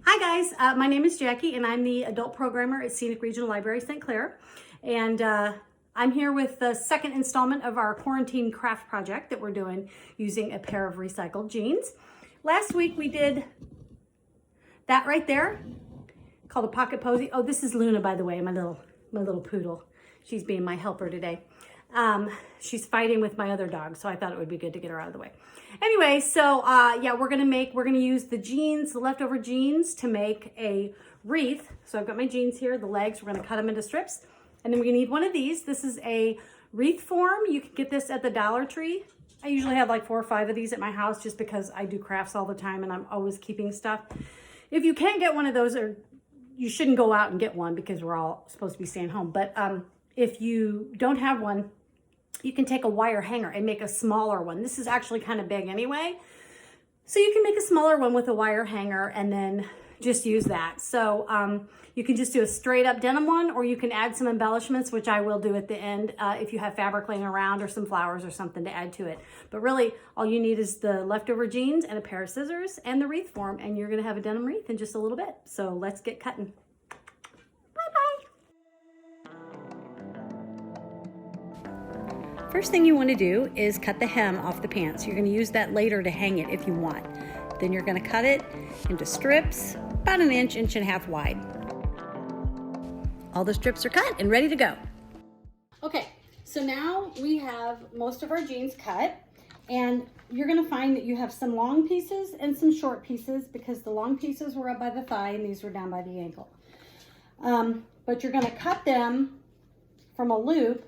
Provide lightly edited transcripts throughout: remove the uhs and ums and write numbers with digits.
Hi guys, my name is Jackie and I'm the adult programmer at Scenic Regional Library St. Clair. And I'm here with the second installment of our quarantine craft project that we're doing using a pair of recycled jeans. Last week we did that right there called a pocket posy. Oh, this is Luna, by the way, my little poodle. She's being my helper today. She's fighting with my other dog, so I thought it would be good to get her out of the way. Anyway, so yeah, we're gonna use the jeans, the leftover jeans, to make a wreath. So I've got my jeans here, the legs, we're gonna cut them into strips, and then we're gonna need one of these. This is a wreath form. You can get this at the Dollar Tree. I usually have like 4 or 5 of these at my house just because I do crafts all the time and I'm always keeping stuff. If you can't get one of those, or you shouldn't go out and get one because we're all supposed to be staying home. But if you don't have one, you can take a wire hanger and make a smaller one. This is actually kind of big anyway. So you can make a smaller one with a wire hanger and then just use that. So you can just do a straight up denim one, or you can add some embellishments, which I will do at the end if you have fabric laying around or some flowers or something to add to it. But really, all you need is the leftover jeans and a pair of scissors and the wreath form, and you're gonna have a denim wreath in just a little bit. So let's get cutting. First thing you want to do is cut the hem off the pants. You're going to use that later to hang it if you want. Then you're going to cut it into strips about an inch, inch and a half wide. All the strips are cut and ready to go. Okay, so now we have most of our jeans cut, and you're going to find that you have some long pieces and some short pieces, because the long pieces were up by the thigh and these were down by the ankle. But you're going to cut them from a loop.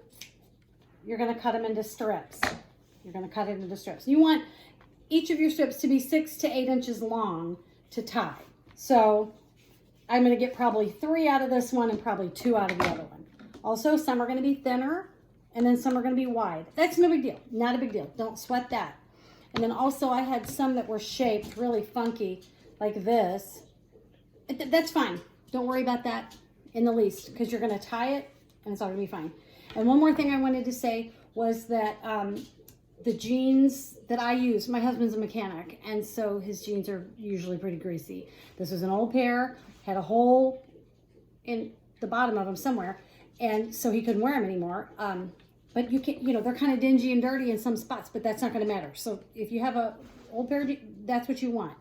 You're going to cut them into strips. You're going to cut it into strips. You want each of your strips to be 6 to 8 inches long to tie. So I'm going to get probably 3 out of this one and probably 2 out of the other one. Also, some are going to be thinner and then some are going to be wide. That's no big deal. Not a big deal. Don't sweat that. And then also I had some that were shaped really funky like this. That's fine. Don't worry about that in the least, because you're going to tie it and it's all going to be fine. And one more thing I wanted to say was that the jeans that I use, my husband's a mechanic, and so his jeans are usually pretty greasy. This was an old pair, had a hole in the bottom of them somewhere, and so he couldn't wear them anymore. But you can, they're kind of dingy and dirty in some spots, but that's not going to matter. So if you have a old pair, that's what you want.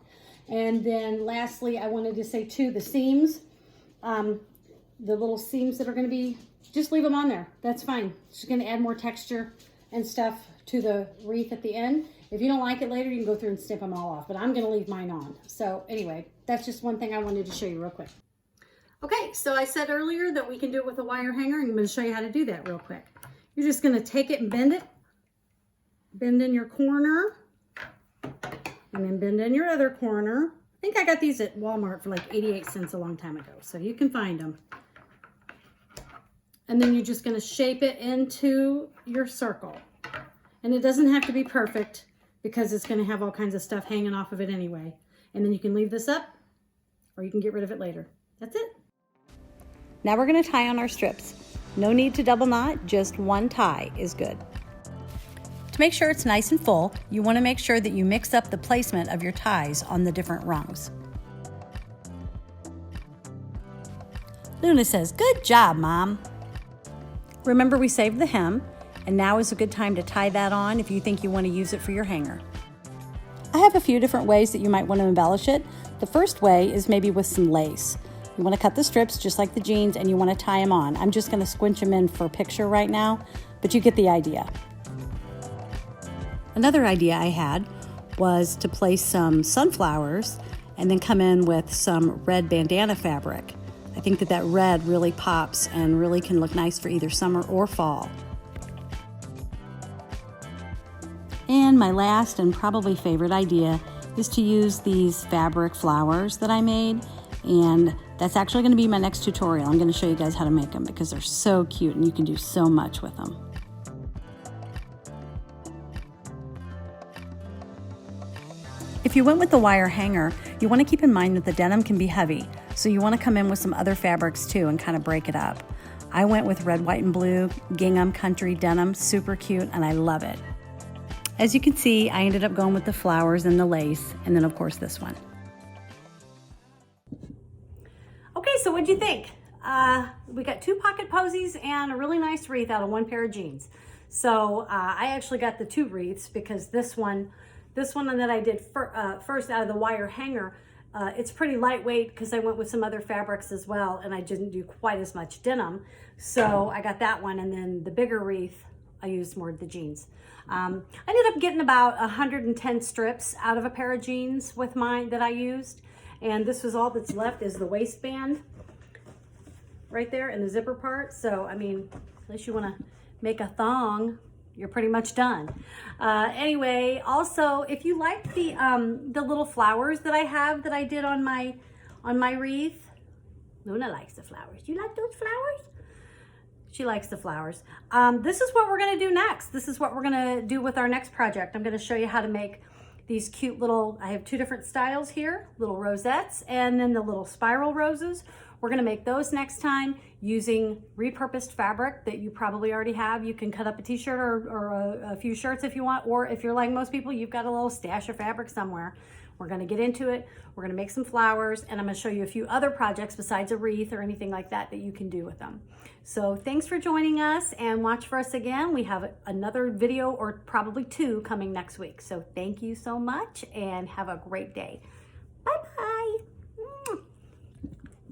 And then lastly, I wanted to say too, the seams, the little seams that are going to be, just leave them on there. That's fine. It's just going to add more texture and stuff to the wreath at the end. If you don't like it later, you can go through and snip them all off, but I'm going to leave mine on. So anyway, that's just one thing I wanted to show you real quick. Okay, so I said earlier that we can do it with a wire hanger, and I'm going to show you how to do that real quick. You're just going to take it and bend it. Bend in your corner, and then bend in your other corner. I think I got these at Walmart for like 88 cents a long time ago, so you can find them. And then you're just going to shape it into your circle. And it doesn't have to be perfect, because it's going to have all kinds of stuff hanging off of it anyway. And then you can leave this up, or you can get rid of it later. That's it. Now we're going to tie on our strips. No need to double knot, just one tie is good. To make sure it's nice and full, you want to make sure that you mix up the placement of your ties on the different rungs. Luna says, "Good job, Mom." Remember, we saved the hem, and now is a good time to tie that on if you think you want to use it for your hanger. I have a few different ways that you might want to embellish it. The first way is maybe with some lace. You want to cut the strips just like the jeans, and you want to tie them on. I'm just going to squinch them in for a picture right now, but you get the idea. Another idea I had was to place some sunflowers and then come in with some red bandana fabric. I think that red really pops and really can look nice for either summer or fall. And my last and probably favorite idea is to use these fabric flowers that I made, and that's actually going to be my next tutorial. I'm going to show you guys how to make them because they're so cute and you can do so much with them. If you went with the wire hanger, you want to keep in mind that the denim can be heavy, so you want to come in with some other fabrics too and kind of break it up. I went with red, white, and blue gingham country denim, super cute, and I love it. As you can see, I ended up going with the flowers and the lace, and then of course this one. so what'd you think? We got 2 pocket posies and a really nice wreath out of 1 pair of jeans. So I actually got the 2 wreaths because this one that I did first out of the wire hanger, it's pretty lightweight because I went with some other fabrics as well, and I didn't do quite as much denim. So I got that one, and then the bigger wreath, I used more of the jeans. I ended up getting about 110 strips out of a pair of jeans with mine that I used. And this was all that's left is the waistband right there and the zipper part. So, I mean, unless you want to make a thong, you're pretty much done. Anyway, also, if you like the little flowers that I have that I did on my wreath, Luna likes the flowers. You like those flowers? She likes the flowers. This is what we're gonna do next. This is what we're gonna do with our next project. I'm gonna show you how to make these cute little, I have 2 different styles here, little rosettes, and then the little spiral roses. We're gonna make those next time using repurposed fabric that you probably already have. You can cut up a t-shirt or a few shirts if you want, or if you're like most people, you've got a little stash of fabric somewhere. We're gonna get into it. We're gonna make some flowers, and I'm gonna show you a few other projects besides a wreath or anything like that that you can do with them. So thanks for joining us, and watch for us again. We have another video, or probably 2, coming next week. So thank you so much, and have a great day. Bye-bye.